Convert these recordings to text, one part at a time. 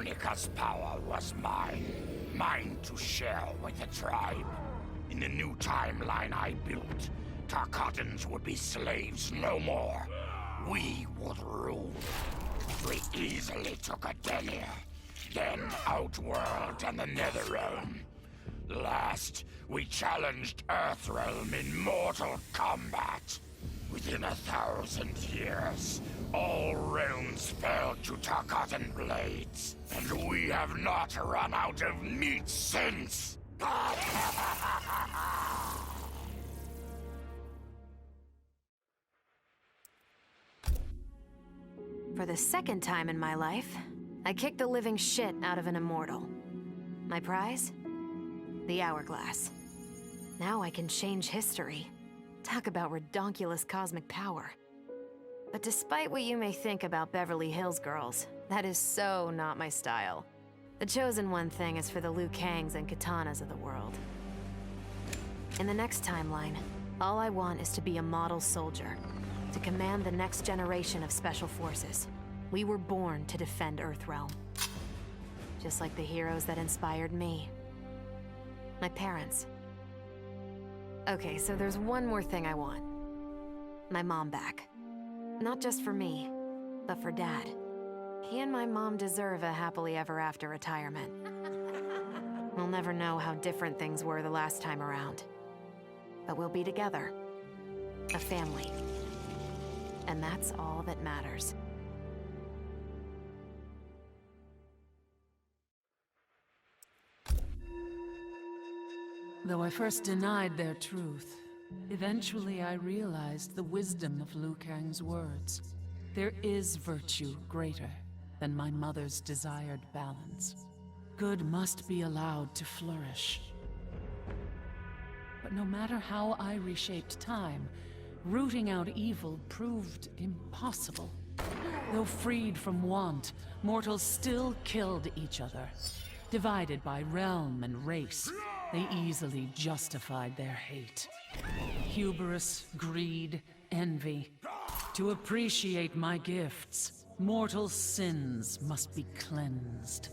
Unica's power was mine to share with the tribe. In the new timeline I built, Tarkatans would be slaves no more. We would rule. We easily took Adenia, then Outworld and the NetherRealm. Last, we challenged Earthrealm in Mortal Kombat. Within 1,000 years, all realms fell to Tarkatan blades, and we have not run out of meat since! For the second time in my life, I kicked the living shit out of an immortal. My prize? The hourglass. Now I can change history. Talk about redonkulous cosmic power. But despite what you may think about Beverly Hills girls, that is so not my style. The chosen one thing is for the Liu Kangs and Katanas of the world. In the next timeline, all I want is to be a model soldier, to command the next generation of special forces. We were born to defend Earthrealm. Just like the heroes that inspired me. My parents. Okay, so there's one more thing I want. My mom back. Not just for me, but for Dad. He and my mom deserve a happily ever after retirement. We'll never know how different things were the last time around. But we'll be together. A family. And that's all that matters. Though I first denied their truth, eventually I realized the wisdom of Liu Kang's words. There is virtue greater than my mother's desired balance. Good must be allowed to flourish. But no matter how I reshaped time, rooting out evil proved impossible. Though freed from want, mortals still killed each other. Divided by realm and race, they easily justified their hate. Hubris, greed, envy. To appreciate my gifts, mortal sins must be cleansed.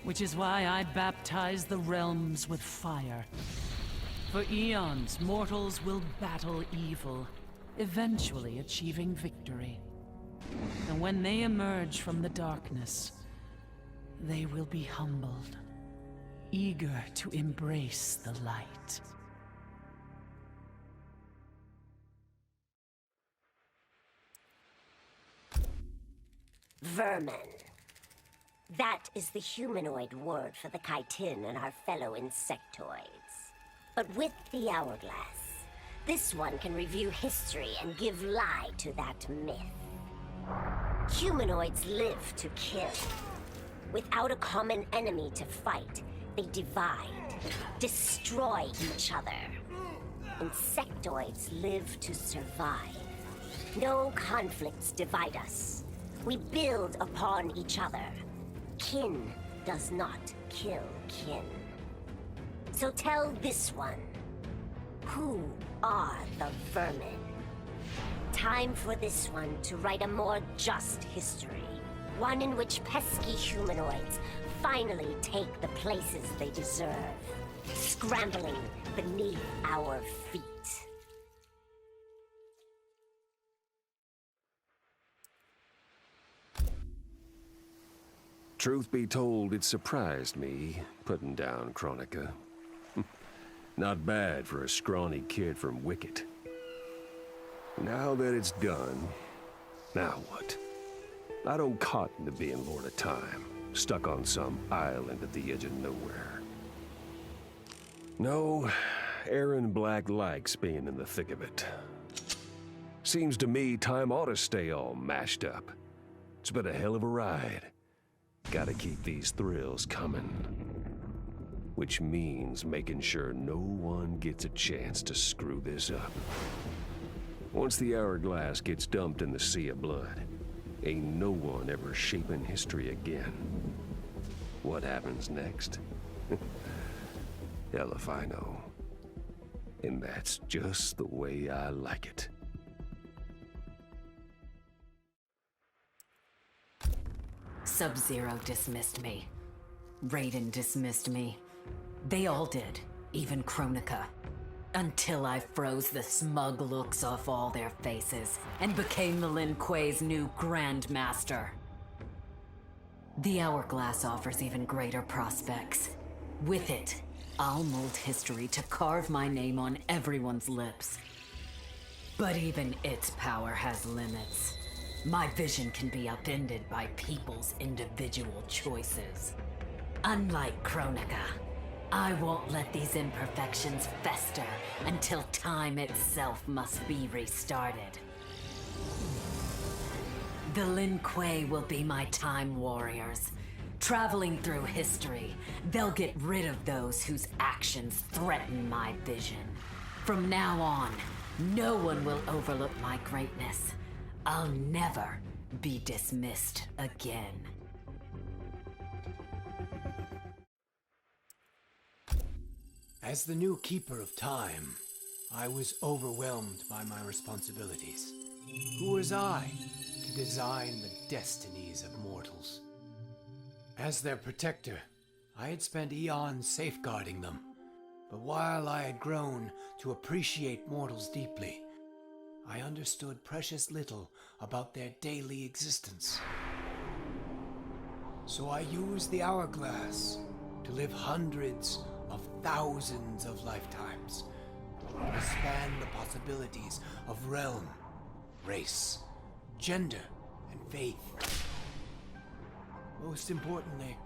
Which is why I baptize the realms with fire. For eons, mortals will battle evil, eventually achieving victory. And when they emerge from the darkness, they will be humbled, eager to embrace the light. Vermin. That is the humanoid word for the chitin and our fellow insectoids. But with the hourglass, this one can review history and give lie to that myth. Humanoids live to kill. Without a common enemy to fight, they divide, destroy each other. Insectoids live to survive. No conflicts divide us. We build upon each other. Kin does not kill kin. So tell this one, who are the vermin? Time for this one to write a more just history. One in which pesky humanoids finally take the places they deserve, scrambling beneath our feet. Truth be told, it surprised me, putting down Chronica. Not bad for a scrawny kid from Wicket. Now that it's done, now what? I don't cotton to being Lord of Time, stuck on some island at the edge of nowhere. No, Aaron Black likes being in the thick of it. Seems to me time ought to stay all mashed up. It's been a hell of a ride. Gotta keep these thrills coming. Which means making sure no one gets a chance to screw this up. Once the hourglass gets dumped in the sea of blood, ain't no one ever shaping history again. What happens next? Hell if I know. And that's just the way I like it. Sub-Zero dismissed me. Raiden dismissed me. They all did, even Kronika. Until I froze the smug looks off all their faces and became the Lin Kuei's new Grandmaster. The Hourglass offers even greater prospects. With it, I'll mold history to carve my name on everyone's lips. But even its power has limits. My vision can be upended by people's individual choices. Unlike Kronika, I won't let these imperfections fester until time itself must be restarted. The Lin Kuei will be my time warriors. Traveling through history, they'll get rid of those whose actions threaten my vision. From now on, no one will overlook my greatness. I'll never be dismissed again. As the new Keeper of Time, I was overwhelmed by my responsibilities. Who was I to design the destinies of mortals? As their protector, I had spent eons safeguarding them. But while I had grown to appreciate mortals deeply, I understood precious little about their daily existence. So I used the Hourglass to live hundreds of thousands of lifetimes, to expand the possibilities of realm, race, gender, and faith. Most importantly,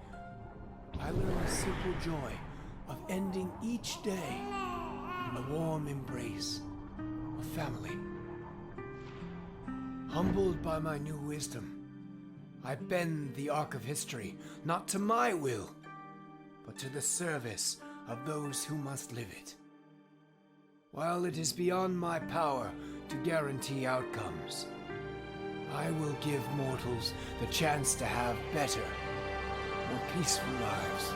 I learned the simple joy of ending each day in the warm embrace of family. Humbled by my new wisdom, I bend the arc of history, not to my will, but to the service of those who must live it. While it is beyond my power to guarantee outcomes, I will give mortals the chance to have better, more peaceful lives.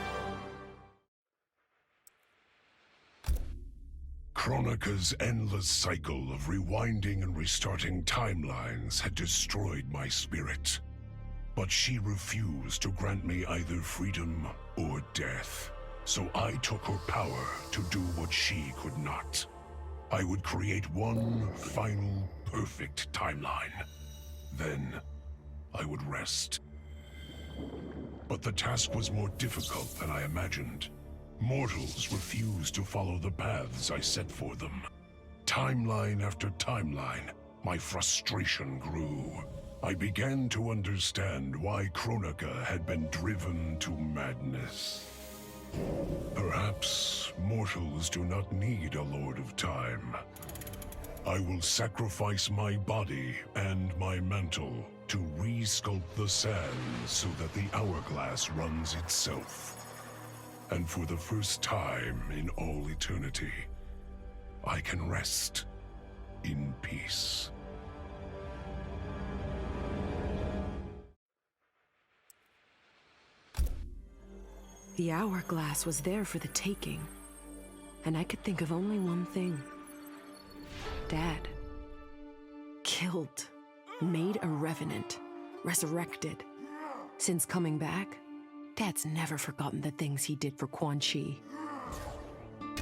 Kronika's endless cycle of rewinding and restarting timelines had destroyed my spirit. But she refused to grant me either freedom or death. So I took her power to do what she could not. I would create one final, perfect timeline. Then, I would rest. But the task was more difficult than I imagined. Mortals refused to follow the paths I set for them. Timeline after timeline, my frustration grew. I began to understand why Kronika had been driven to madness. Perhaps mortals do not need a Lord of Time. I will sacrifice my body and my mantle to re-sculpt the sands so that the Hourglass runs itself. And for the first time in all eternity, I can rest in peace. The Hourglass was there for the taking, and I could think of only one thing. Dad. Killed. Made a revenant. Resurrected. Since coming back, Dad's never forgotten the things he did for Quan Chi.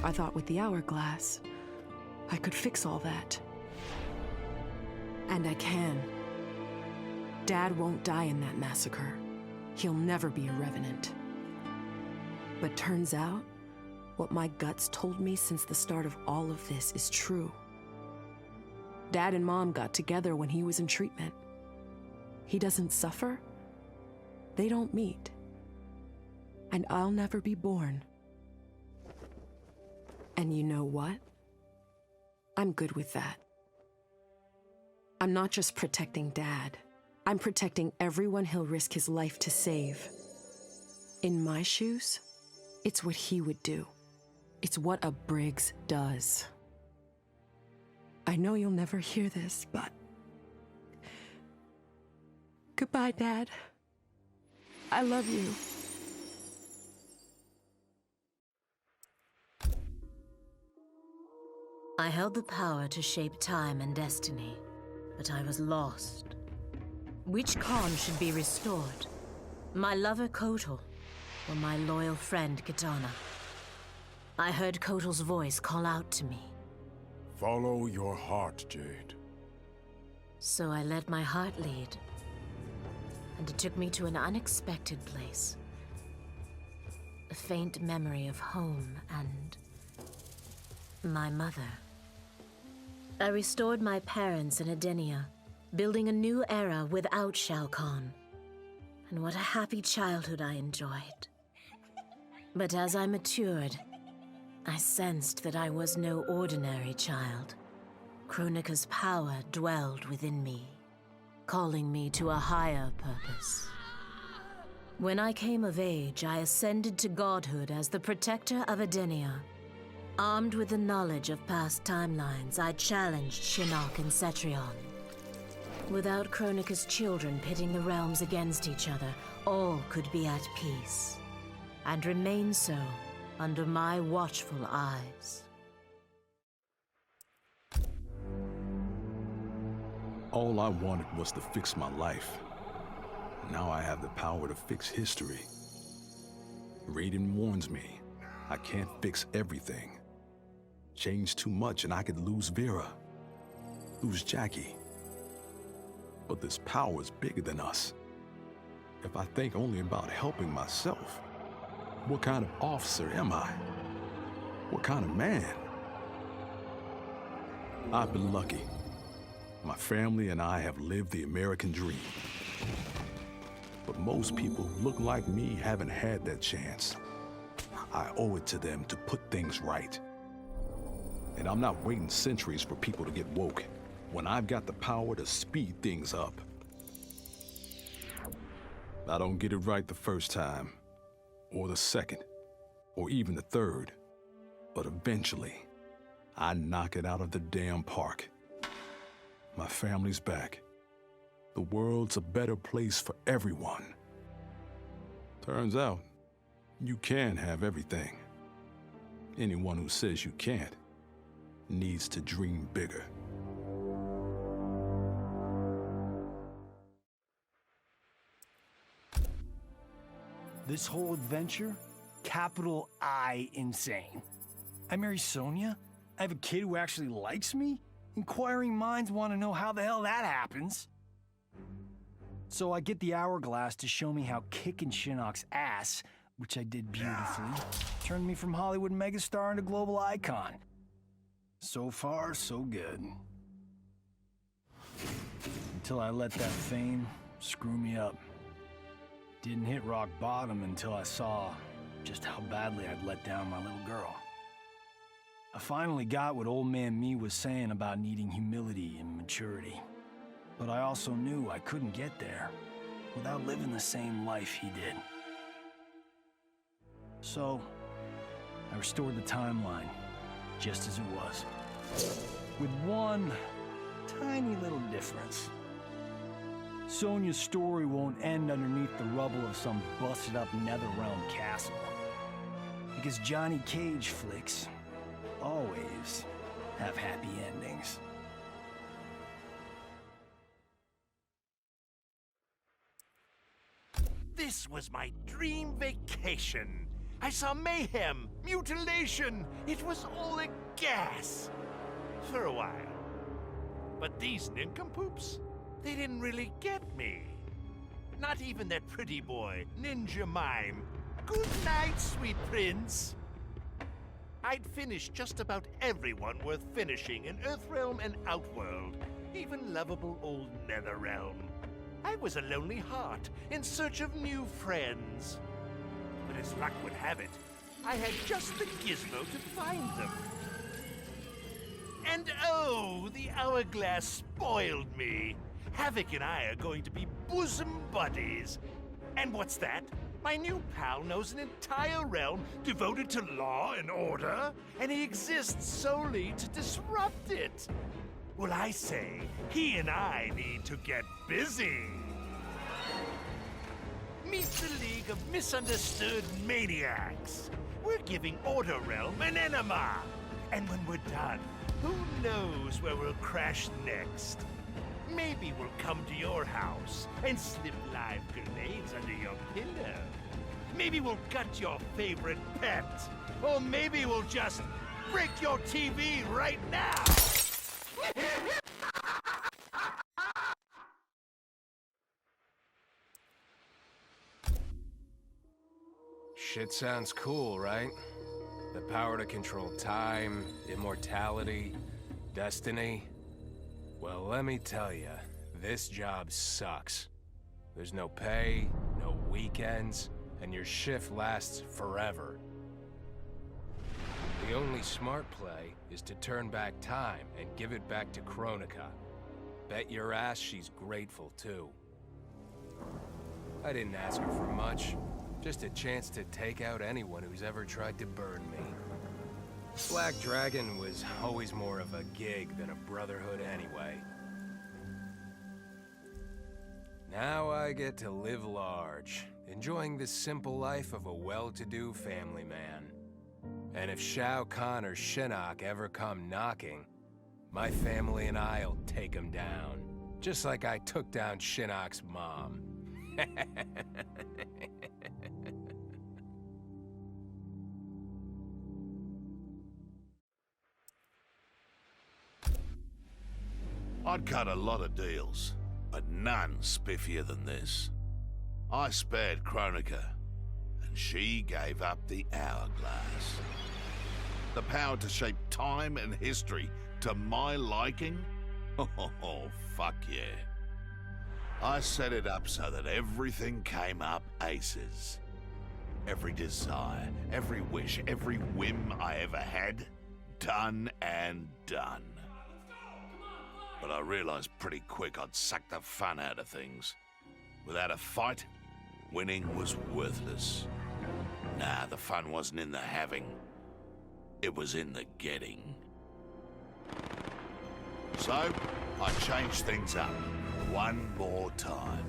I thought with the Hourglass, I could fix all that. And I can. Dad won't die in that massacre. He'll never be a revenant. But turns out, what my guts told me since the start of all of this is true. Dad and Mom got together when he was in treatment. He doesn't suffer. They don't meet. And I'll never be born. And you know what? I'm good with that. I'm not just protecting Dad. I'm protecting everyone he'll risk his life to save. In my shoes, it's what he would do. It's what a Briggs does. I know you'll never hear this, but... Goodbye, Dad. I love you. I held the power to shape time and destiny, but I was lost. Which Khan should be restored? My lover Kotal, or my loyal friend Kitana. I heard Kotal's voice call out to me. Follow your heart, Jade. So I let my heart lead. And it took me to an unexpected place. A faint memory of home and my mother. I restored my parents in Edenia, building a new era without Shao Kahn. And what a happy childhood I enjoyed. But as I matured, I sensed that I was no ordinary child. Kronika's power dwelled within me, calling me to a higher purpose. When I came of age, I ascended to godhood as the protector of Edenia. Armed with the knowledge of past timelines, I challenged Shinnok and Cetrion. Without Kronika's children pitting the realms against each other, all could be at peace, and remain so under my watchful eyes. All I wanted was to fix my life. Now I have the power to fix history. Raiden warns me, I can't fix everything. Change too much and I could lose Vera, lose Jackie. But this power is bigger than us. If I think only about helping myself, what kind of officer am I? What kind of man? I've been lucky. My family and I have lived the American dream. But most people who look like me haven't had that chance. I owe it to them to put things right. And I'm not waiting centuries for people to get woke, when I've got the power to speed things up. I don't get it right the first time, or the second, or even the third. But eventually, I knock it out of the damn park. My family's back. The world's a better place for everyone. Turns out, you can have everything. Anyone who says you can't needs to dream bigger. This whole adventure, capital I insane. I marry Sonya? I have a kid who actually likes me? Inquiring minds want to know how the hell that happens. So I get the hourglass to show me how kicking Shinnok's ass, which I did beautifully, turned me from Hollywood megastar into global icon. So far, so good. Until I let that fame screw me up. Didn't hit rock bottom until I saw just how badly I'd let down my little girl. I finally got what old man me was saying about needing humility and maturity. But I also knew I couldn't get there without living the same life he did. So, I restored the timeline, just as it was. With one tiny little difference. Sonya's story won't end underneath the rubble of some busted-up NetherRealm castle. Because Johnny Cage flicks always have happy endings. This was my dream vacation. I saw mayhem, mutilation. It was all a gas. For a while. But these nincompoops, they didn't really get me. Not even that pretty boy, Ninja Mime. Good night, sweet prince. I'd finished just about everyone worth finishing in Earthrealm and Outworld, even lovable old NetherRealm. I was a lonely heart in search of new friends. But as luck would have it, I had just the gizmo to find them. And oh, the hourglass spoiled me. Havoc and I are going to be bosom buddies. And what's that? My new pal knows an entire realm devoted to law and order, and he exists solely to disrupt it. Well, I say, he and I need to get busy. Meet the League of Misunderstood Maniacs. We're giving Order Realm an enema. And when we're done, who knows where we'll crash next? Maybe we'll come to your house and slip live grenades under your pillow. Maybe we'll gut your favorite pet. Or maybe we'll just break your TV right now. Shit sounds cool, right? The power to control time, immortality, destiny. Well, let me tell you, this job sucks. There's no pay, no weekends, and your shift lasts forever. The only smart play is to turn back time and give it back to Kronika. Bet your ass she's grateful, too. I didn't ask her for much. Just a chance to take out anyone who's ever tried to burn me. Black Dragon was always more of a gig than a brotherhood anyway. Now I get to live large, enjoying the simple life of a well-to-do family man. And if Shao Kahn or Shinnok ever come knocking, my family and I'll take them down. Just like I took down Shinnok's mom. I'd cut a lot of deals, but none spiffier than this. I spared Kronika, and she gave up the hourglass. The power to shape time and history to my liking? Oh, fuck yeah. I set it up so that everything came up aces. Every desire, every wish, every whim I ever had, done and done. But I realized pretty quick I'd suck the fun out of things. Without a fight, winning was worthless. Nah, the fun wasn't in the having. It was in the getting. So, I changed things up one more time.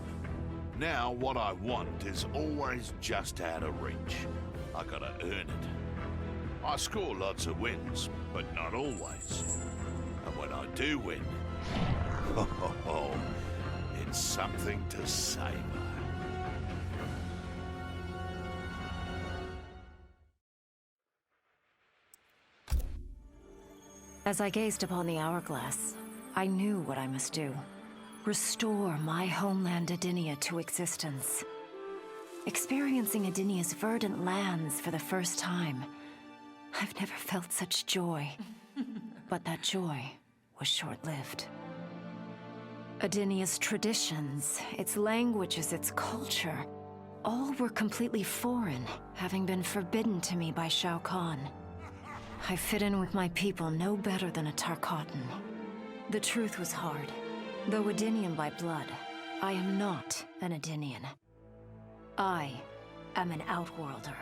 Now, what I want is always just out of reach. I gotta earn it. I score lots of wins, but not always. And when I do win, it's something to savor. As I gazed upon the hourglass, I knew what I must do. Restore my homeland Adinia to existence. Experiencing Adinia's verdant lands for the first time, I've never felt such joy. But that joy was short-lived. Adinia's traditions, its languages, its culture, all were completely foreign, having been forbidden to me by Shao Kahn. I fit in with my people no better than a Tarkatan. The truth was hard. Though Adinian by blood, I am not an Adinian. I am an Outworlder.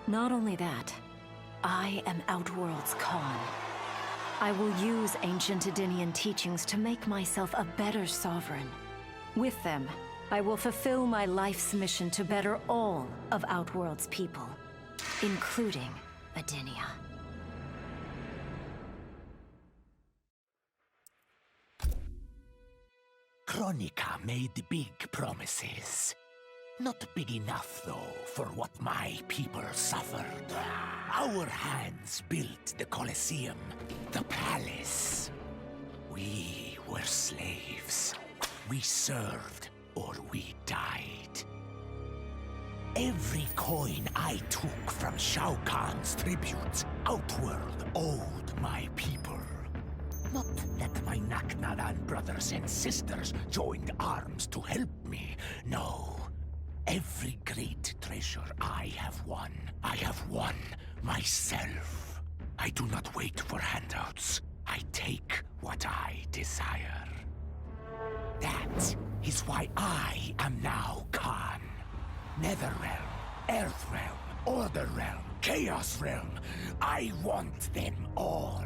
Not only that, I am Outworld's Khan. I will use ancient Adinian teachings to make myself a better sovereign. With them, I will fulfill my life's mission to better all of Outworld's people, including Adinia. Kronika made big promises. Not big enough, though, for what my people suffered. Our hands built the Colosseum, the palace. We were slaves. We served, or we died. Every coin I took from Shao Kahn's tributes, Outworld owed my people. Not that my Naknadan brothers and sisters joined arms to help me, no. Every great treasure I have won myself. I do not wait for handouts. I take what I desire. That is why I am now Khan. NetherRealm, Earthrealm, Order Realm, Chaos Realm. I want them all.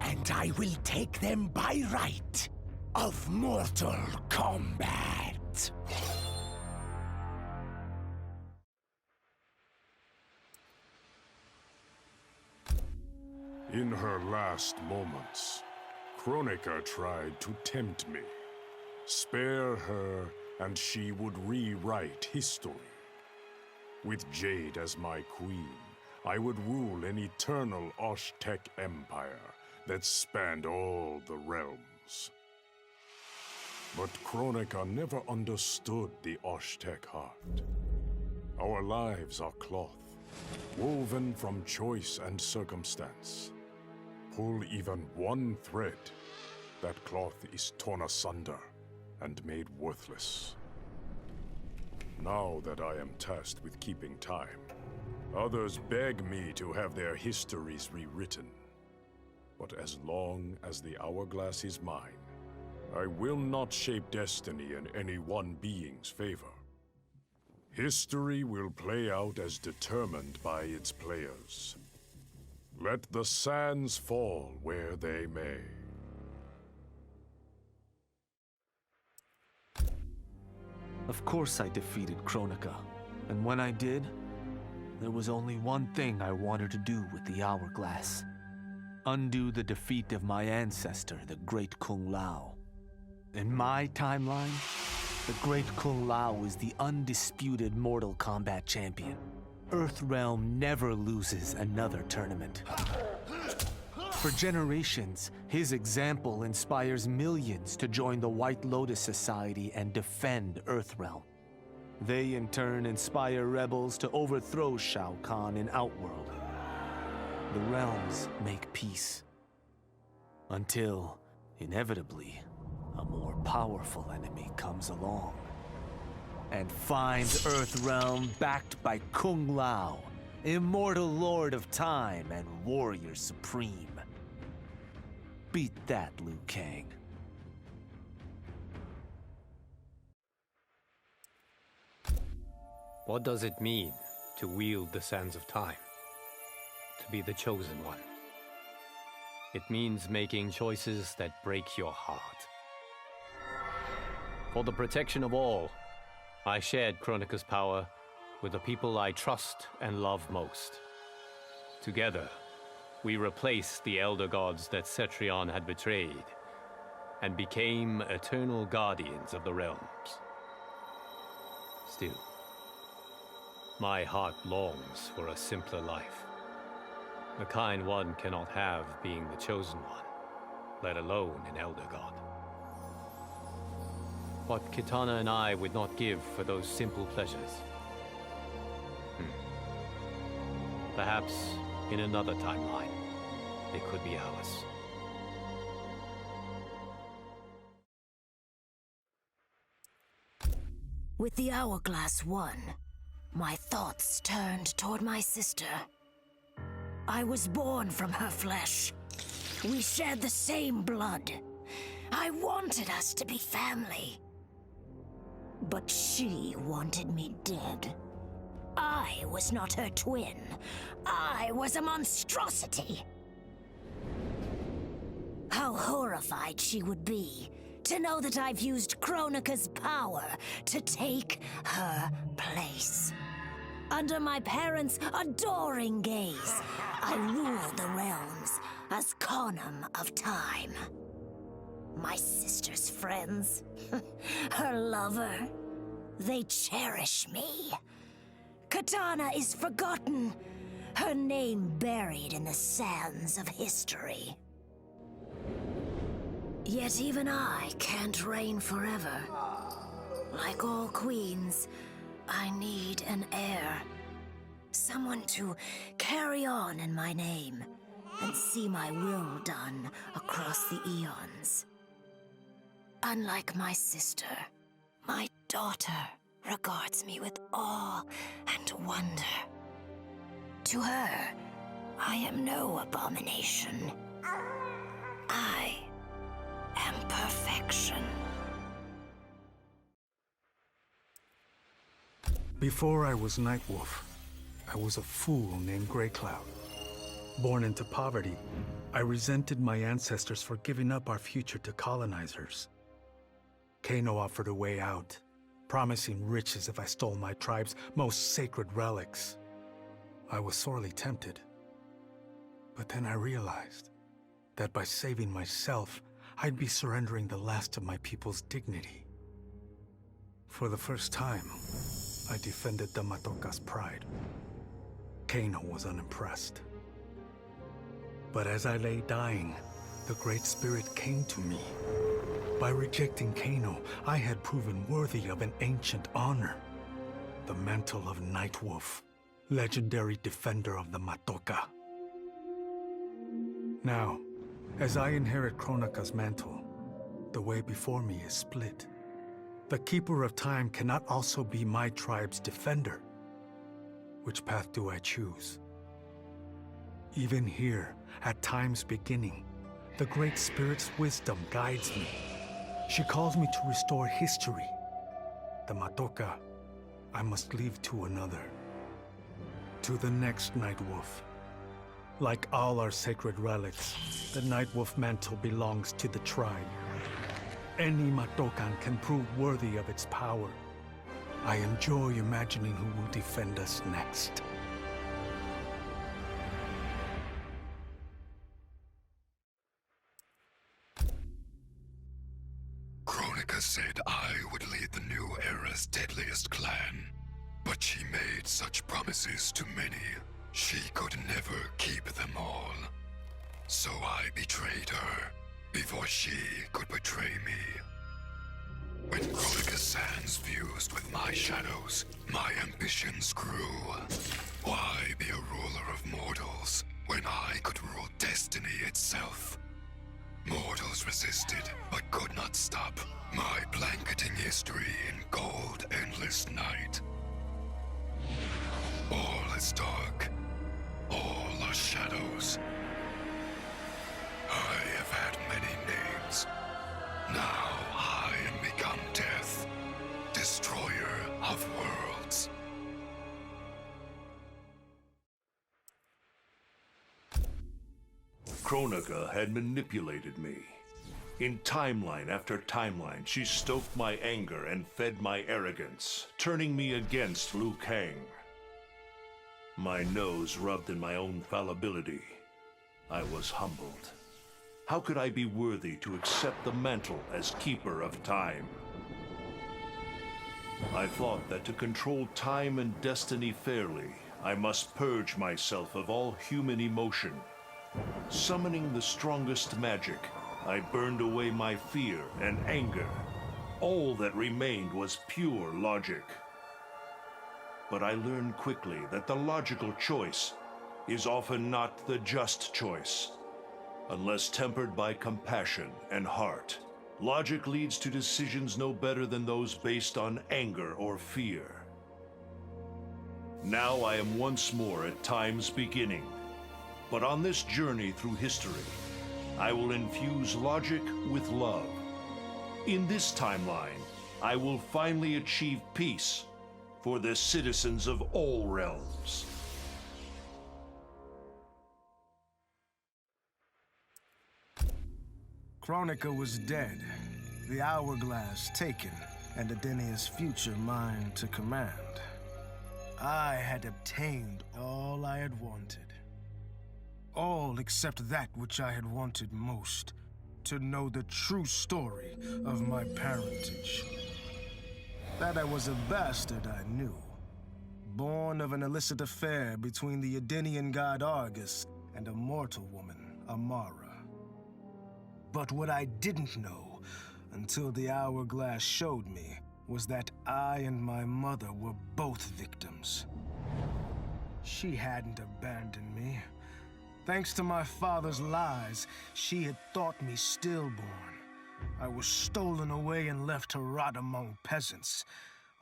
And I will take them by right of Mortal Kombat. In her last moments, Kronika tried to tempt me. Spare her, and she would rewrite history. With Jade as my queen, I would rule an eternal Osh-Tech empire that spanned all the realms. But Kronika never understood the Osh-Tech heart. Our lives are cloth, woven from choice and circumstance. Pull even one thread, that cloth is torn asunder and made worthless. Now that I am tasked with keeping time, others beg me to have their histories rewritten. But as long as the hourglass is mine, I will not shape destiny in any one being's favor. History will play out as determined by its players. Let the sands fall where they may. Of course I defeated Kronika, and when I did, there was only one thing I wanted to do with the hourglass. Undo the defeat of my ancestor, the Great Kung Lao. In my timeline, the Great Kung Lao is the undisputed Mortal Kombat champion. Earthrealm never loses another tournament. For generations, his example inspires millions to join the White Lotus Society and defend Earthrealm. They in turn inspire rebels to overthrow Shao Kahn in Outworld. The realms make peace. Until, inevitably, a more powerful enemy comes along and finds Earthrealm backed by Kung Lao, immortal lord of time and warrior supreme. Beat that, Liu Kang. What does it mean to wield the sands of time? To be the chosen one? It means making choices that break your heart. For the protection of all, I shared Kronika's power with the people I trust and love most. Together, we replaced the elder gods that Cetrion had betrayed, and became eternal guardians of the realms. Still, my heart longs for a simpler life. The kind one cannot have being the chosen one, let alone an elder god. What Kitana and I would not give for those simple pleasures. Perhaps in another timeline, they could be ours. With the hourglass won, my thoughts turned toward my sister. I was born from her flesh. We shared the same blood. I wanted us to be family. But she wanted me dead. I was not her twin. I was a monstrosity. How horrified she would be to know that I've used Kronika's power to take her place. Under my parents' adoring gaze, I rule the realms as Khanum of Time. My sister's friends, her lover, they cherish me. Kitana is forgotten, her name buried in the sands of history. Yet even I can't reign forever. Like all queens, I need an heir. Someone to carry on in my name and see my will done across the eons. Unlike my sister, my daughter regards me with awe and wonder. To her, I am no abomination. I am perfection. Before I was Nightwolf, I was a fool named Grey Cloud. Born into poverty, I resented my ancestors for giving up our future to colonizers. Kano offered a way out, promising riches if I stole my tribe's most sacred relics. I was sorely tempted. But then I realized that by saving myself, I'd be surrendering the last of my people's dignity. For the first time, I defended the Matoka's pride. Kano was unimpressed. But as I lay dying, the Great Spirit came to me. By rejecting Kano, I had proven worthy of an ancient honor. The mantle of Nightwolf, legendary defender of the Matoka. Now, as I inherit Kronika's mantle, the way before me is split. The Keeper of Time cannot also be my tribe's defender. Which path do I choose? Even here, at time's beginning, the Great Spirit's wisdom guides me. She calls me to restore history. The Matoka, I must leave to another. To the next Nightwolf. Like all our sacred relics, the Nightwolf mantle belongs to the tribe. Any Matokan can prove worthy of its power. I enjoy imagining who will defend us next. Kronika said I would lead the new era's deadliest clan. But she made such promises to many, she could never keep them all. So I betrayed her, before she could betray me. When Kronika's sands fused with my shadows, my ambitions grew. Why be a ruler of mortals, when I could rule destiny itself? Mortals resisted, but could not stop my blanketing history in cold, endless night. All is dark. All are shadows. I have had many names. Now I am become death, destroyer of worlds. Kronika had manipulated me. In timeline after timeline, she stoked my anger and fed my arrogance, turning me against Liu Kang. My nose rubbed in my own fallibility. I was humbled. How could I be worthy to accept the mantle as Keeper of Time? I thought that to control time and destiny fairly, I must purge myself of all human emotion. Summoning the strongest magic, I burned away my fear and anger. All that remained was pure logic. But I learned quickly that the logical choice is often not the just choice. Unless tempered by compassion and heart, logic leads to decisions no better than those based on anger or fear. Now I am once more at time's beginning. But on this journey through history, I will infuse logic with love. In this timeline, I will finally achieve peace for the citizens of all realms. Kronika was dead, the hourglass taken, and Adenia's future mine to command. I had obtained all I had wanted. All except that which I had wanted most, to know the true story of my parentage. That I was a bastard I knew, born of an illicit affair between the Edenian god Argus and a mortal woman, Amara. But what I didn't know, until the hourglass showed me, was that I and my mother were both victims. She hadn't abandoned me. Thanks to my father's lies, she had thought me stillborn. I was stolen away and left to rot among peasants,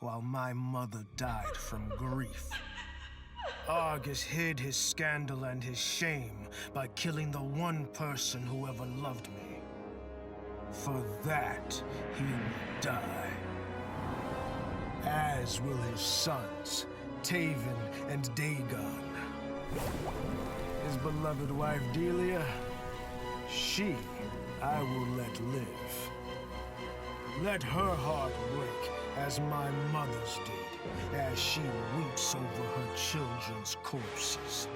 while my mother died from grief. Argus hid his scandal and his shame by killing the one person who ever loved me. For that, he will die. As will his sons, Taven and Dagon. His beloved wife Delia, she I will let live. Let her heart break as my mother's did, as she weeps over her children's corpses.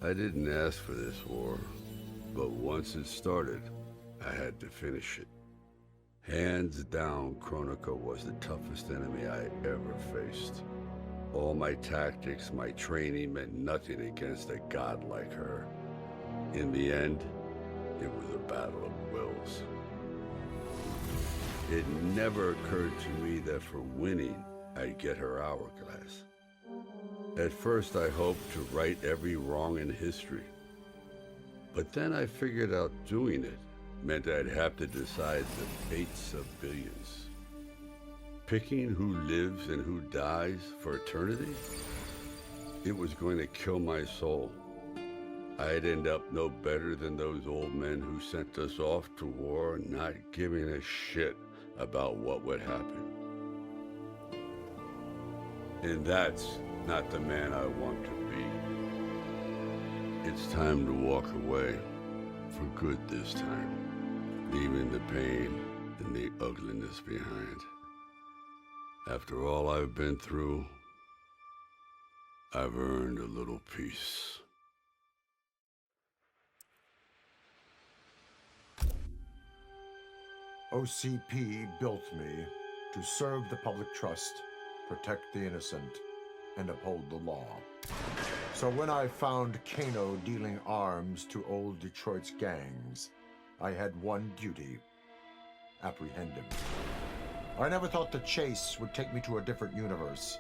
I didn't ask for this war, but once it started, I had to finish it. Hands down, Kronika was the toughest enemy I ever faced. All my tactics, my training meant nothing against a god like her. In the end, it was a battle of wills. It never occurred to me that for winning, I'd get her hourglass. At first, I hoped to right every wrong in history. But then I figured out doing it meant I'd have to decide the fates of billions. Picking who lives and who dies for eternity? It was going to kill my soul. I'd end up no better than those old men who sent us off to war, not giving a shit about what would happen. And that's not the man I want to be. It's time to walk away, for good this time, leaving the pain and the ugliness behind. After all I've been through, I've earned a little peace. OCP built me to serve the public trust, protect the innocent, and uphold the law. So when I found Kano dealing arms to old Detroit's gangs, I had one duty: apprehend him. I never thought the chase would take me to a different universe,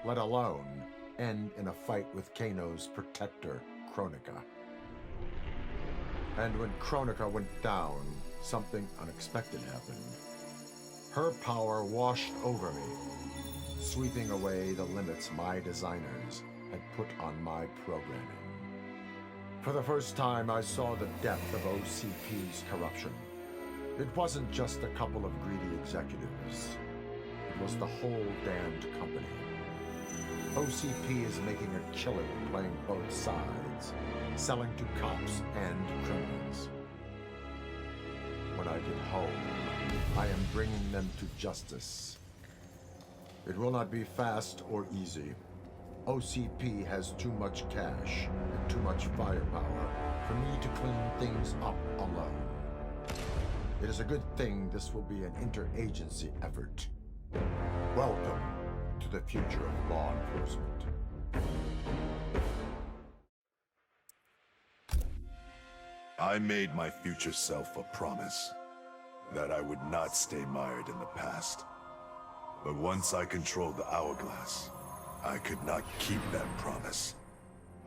let alone end in a fight with Kano's protector, Kronika. And when Kronika went down, something unexpected happened. Her power washed over me, sweeping away the limits my designers had put on my programming. For the first time, I saw the depth of OCP's corruption. It wasn't just a couple of greedy executives. It was the whole damned company. OCP is making a killing playing both sides, selling to cops and criminals. When I get home, I am bringing them to justice. It will not be fast or easy. OCP has too much cash and too much firepower for me to clean things up alone. It is a good thing this will be an interagency effort. Welcome to the future of law enforcement. I made my future self a promise that I would not stay mired in the past. But once I controlled the hourglass, I could not keep that promise.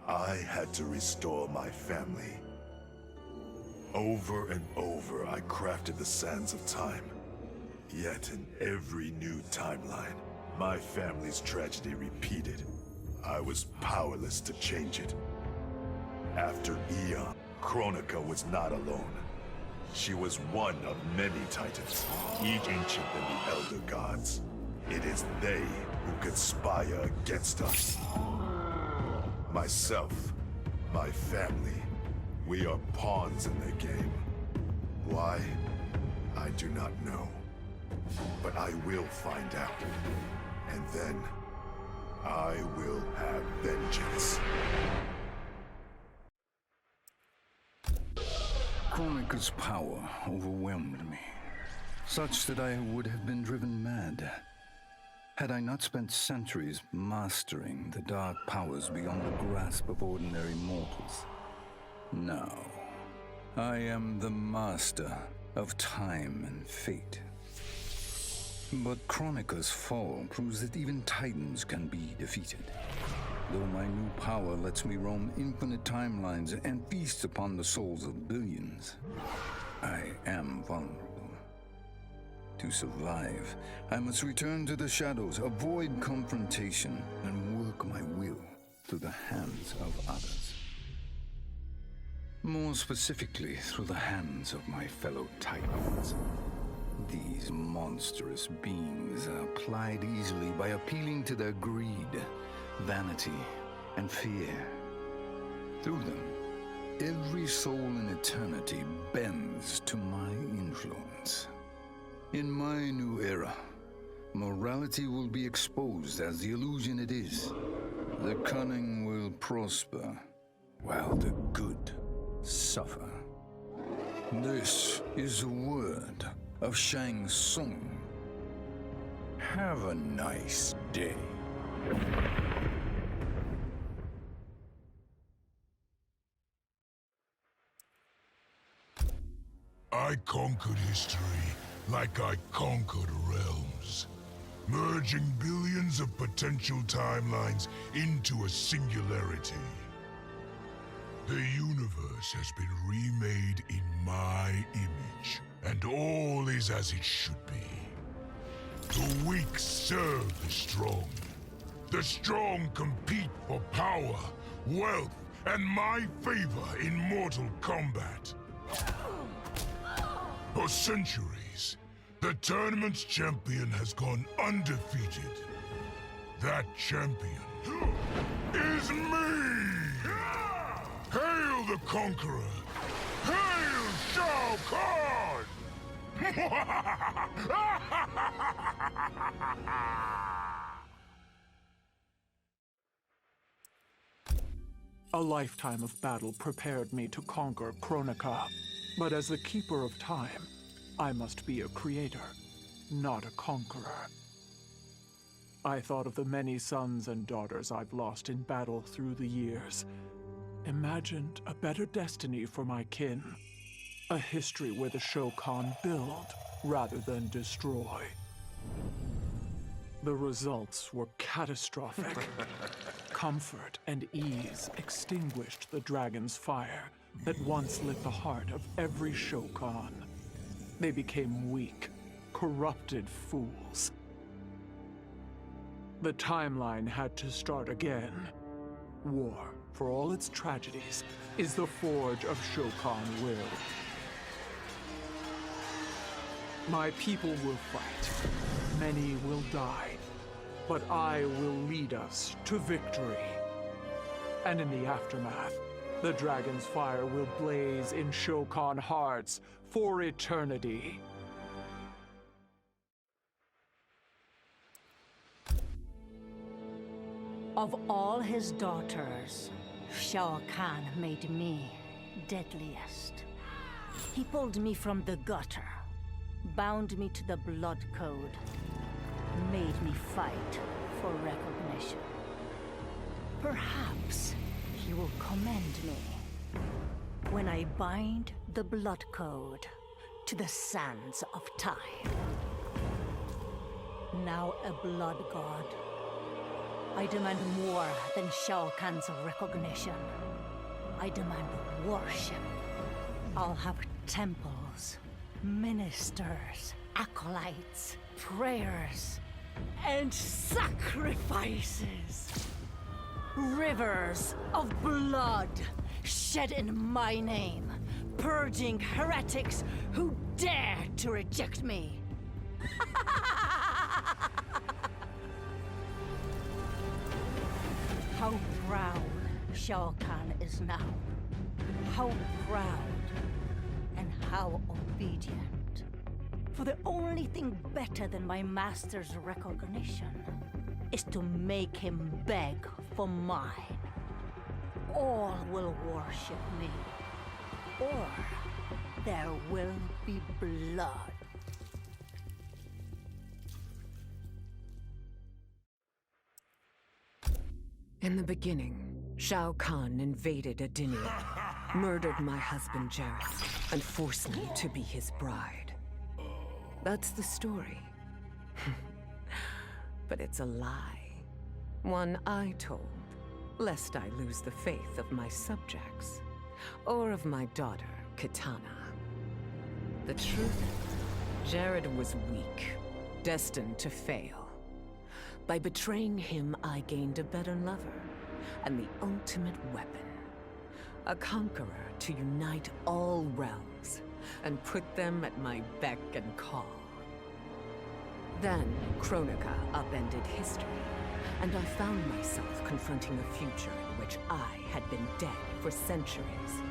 I had to restore my family. Over and over, I crafted the sands of time. Yet in every new timeline, my family's tragedy repeated. I was powerless to change it. After Eon, Kronika was not alone. She was one of many titans, each ancient than the Elder Gods. It is they who conspire against us. Myself, my family, we are pawns in their game. Why? I do not know. But I will find out. And then, I will have vengeance. Kronika's power overwhelmed me, such that I would have been driven mad had I not spent centuries mastering the dark powers beyond the grasp of ordinary mortals. Now, I am the master of time and fate. But Kronika's fall proves that even titans can be defeated. Though my new power lets me roam infinite timelines and feast upon the souls of billions, I am vulnerable. To survive, I must return to the shadows, avoid confrontation, and work my will through the hands of others. More specifically, through the hands of my fellow titans. These monstrous beings are plied easily by appealing to their greed, vanity, and fear. Through them, every soul in eternity bends to my influence. In my new era, morality will be exposed as the illusion it is. The cunning will prosper, while the good suffer. This is the word of Shang Tsung. Have a nice day. I conquered history like I conquered realms, merging billions of potential timelines into a singularity. The universe has been remade in my image, and all is as it should be. The weak serve the strong. The strong compete for power, wealth, and my favor in Mortal Kombat. For centuries, the tournament's champion has gone undefeated. That champion is me! Hail the Conqueror! Hail Shao Kahn! A lifetime of battle prepared me to conquer Kronika. But as the Keeper of Time, I must be a creator, not a conqueror. I thought of the many sons and daughters I've lost in battle through the years. Imagined a better destiny for my kin. A history where the Shokan build rather than destroy. The results were catastrophic. Comfort and ease extinguished the dragon's fire that once lit the heart of every Shokan. They became weak, corrupted fools. The timeline had to start again. War, for all its tragedies, is the forge of Shokan will. My people will fight. Many will die. But I will lead us to victory. And in the aftermath, the dragon's fire will blaze in Shokan hearts for eternity. Of all his daughters, Shao Kahn made me deadliest. He pulled me from the gutter, bound me to the blood code, made me fight for recognition. Perhaps he will commend me when I bind the blood code to the sands of time. Now a blood god, I demand more than Shao Kahn's recognition. I demand worship. I'll have temples, ministers, acolytes, prayers, and sacrifices. Rivers of blood shed in my name, purging heretics who dare to reject me. How proud Shao Kahn is now. How proud and how obedient. For the only thing better than my master's recognition is to make him beg for mine. All will worship me, or there will be blood. In the beginning, Shao Kahn invaded Adinia, murdered my husband Jared, and forced me to be his bride. That's the story. But it's a lie. One I told, lest I lose the faith of my subjects, or of my daughter, Kitana. The truth, Jared was weak, destined to fail. By betraying him, I gained a better lover, and the ultimate weapon. A conqueror to unite all realms, and put them at my beck and call. Then, Kronika upended history, and I found myself confronting a future in which I had been dead for centuries.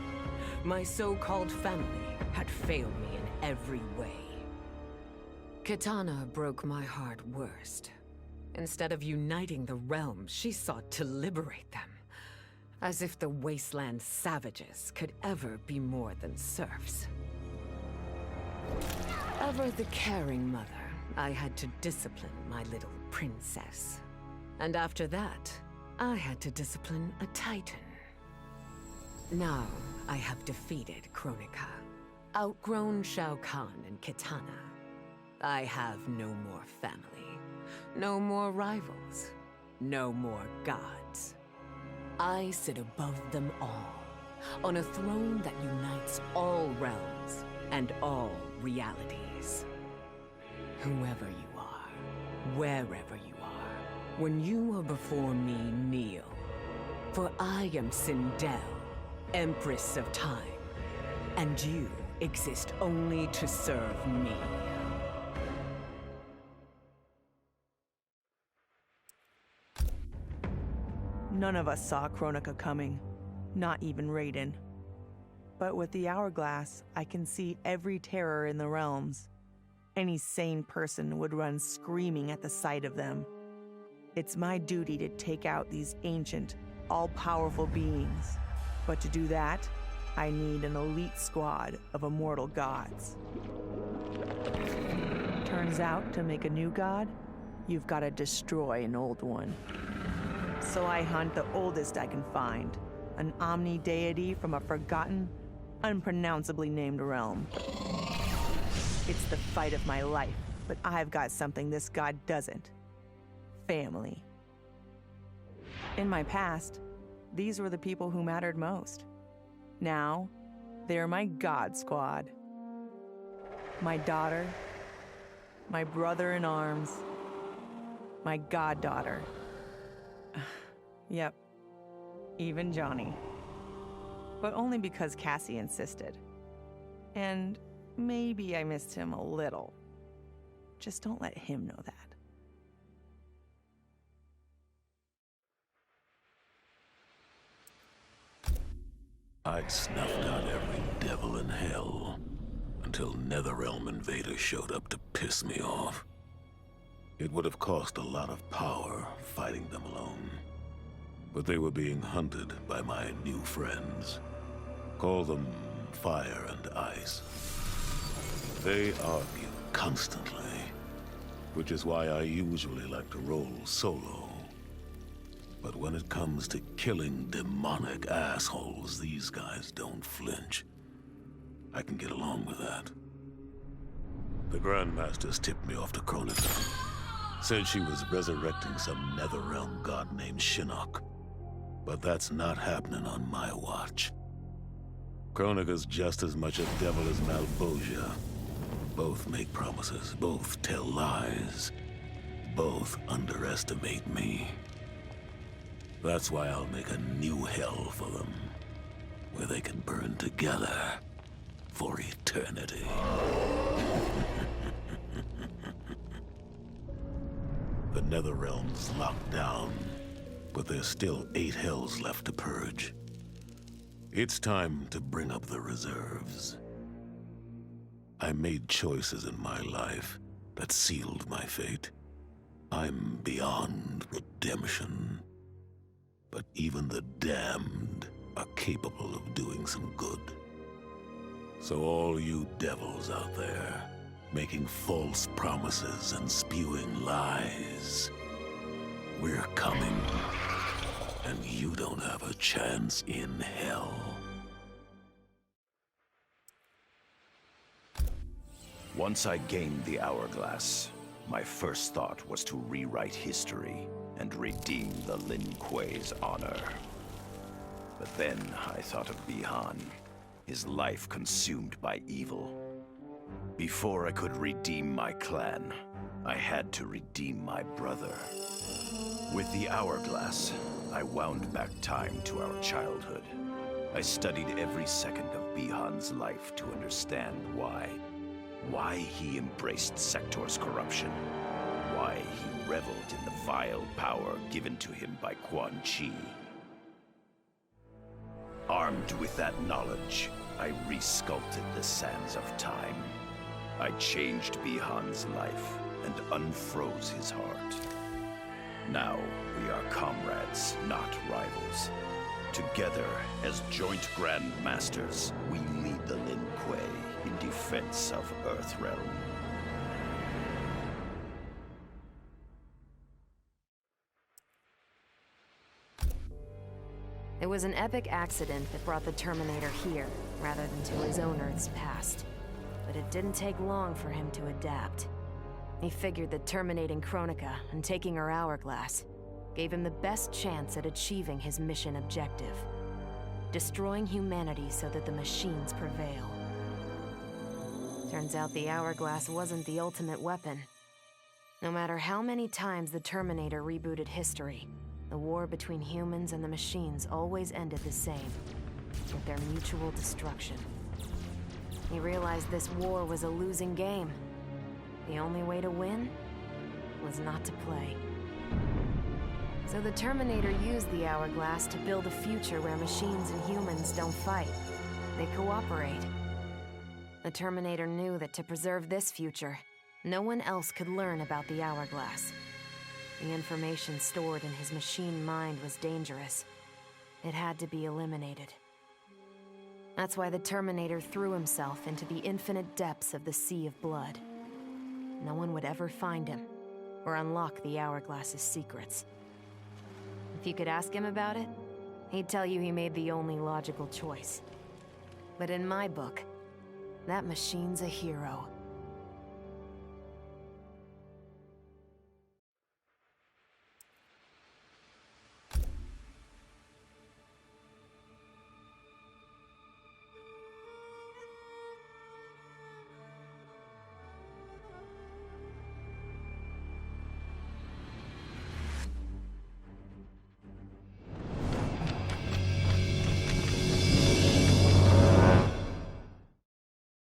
My so-called family had failed me in every way. Kitana broke my heart worst. Instead of uniting the realms, she sought to liberate them. As if the wasteland savages could ever be more than serfs. Ever the caring mother, I had to discipline my little princess. And after that, I had to discipline a titan. Now, I have defeated Kronika, outgrown Shao Kahn and Kitana. I have no more family, no more rivals, no more gods. I sit above them all, on a throne that unites all realms and all realities. Whoever you are, wherever you are, when you are before me, kneel. For I am Sindel, Empress of Time, and you exist only to serve me. None of us saw Kronika coming, not even Raiden. But with the hourglass, I can see every terror in the realms. Any sane person would run screaming at the sight of them. It's my duty to take out these ancient, all-powerful beings. But to do that, I need an elite squad of immortal gods. Turns out, to make a new god, you've got to destroy an old one. So I hunt the oldest I can find, an omni-deity from a forgotten, unpronounceably named realm. It's the fight of my life, but I've got something this god doesn't. Family. In my past, these were the people who mattered most. Now, they're my god squad. My daughter, my brother in arms, my goddaughter. Yep, even Johnny. But only because Cassie insisted. And maybe I missed him a little. Just don't let him know that. I'd snuffed out every devil in hell until NetherRealm invaders showed up to piss me off. It would have cost a lot of power fighting them alone. But they were being hunted by my new friends. Call them Fire and Ice. They argue constantly, which is why I usually like to roll solo. But when it comes to killing demonic assholes, these guys don't flinch. I can get along with that. The Grandmasters tipped me off to Kronika. Said she was resurrecting some NetherRealm god named Shinnok. But that's not happening on my watch. Kronika's just as much a devil as Malbosia. Both make promises, both tell lies, both underestimate me. That's why I'll make a new hell for them, where they can burn together for eternity. The NetherRealm's locked down, but there's still 8 hells left to purge. It's time to bring up the reserves. I made choices in my life that sealed my fate. I'm beyond redemption. But even the damned are capable of doing some good. So all you devils out there, making false promises and spewing lies, we're coming, and you don't have a chance in hell. Once I gained the hourglass, my first thought was to rewrite history and redeem the Lin Kuei's honor. But then I thought of Bihan, his life consumed by evil. Before I could redeem my clan, I had to redeem my brother. With the hourglass, I wound back time to our childhood. I studied every second of Bihan's life to understand why. Why he embraced Sector's corruption. Why he reveled in the vile power given to him by Quan Chi. Armed with that knowledge, I resculpted the sands of time. I changed Bihan's life and unfroze his heart. Now we are comrades, not rivals. Together, as joint Grand Masters, we lead the Lin Kuei in defense of Earthrealm. It was an epic accident that brought the Terminator here, rather than to his own Earth's past. But it didn't take long for him to adapt. He figured that terminating Kronika and taking her hourglass gave him the best chance at achieving his mission objective. Destroying humanity so that the machines prevail. Turns out the hourglass wasn't the ultimate weapon. No matter how many times the Terminator rebooted history, the war between humans and the machines always ended the same, with their mutual destruction. He realized this war was a losing game. The only way to win was not to play. So the Terminator used the hourglass to build a future where machines and humans don't fight. They cooperate. The Terminator knew that to preserve this future, no one else could learn about the hourglass. The information stored in his machine mind was dangerous. It had to be eliminated. That's why the Terminator threw himself into the infinite depths of the Sea of Blood. No one would ever find him, or unlock the hourglass's secrets. If you could ask him about it, he'd tell you he made the only logical choice. But in my book, that machine's a hero.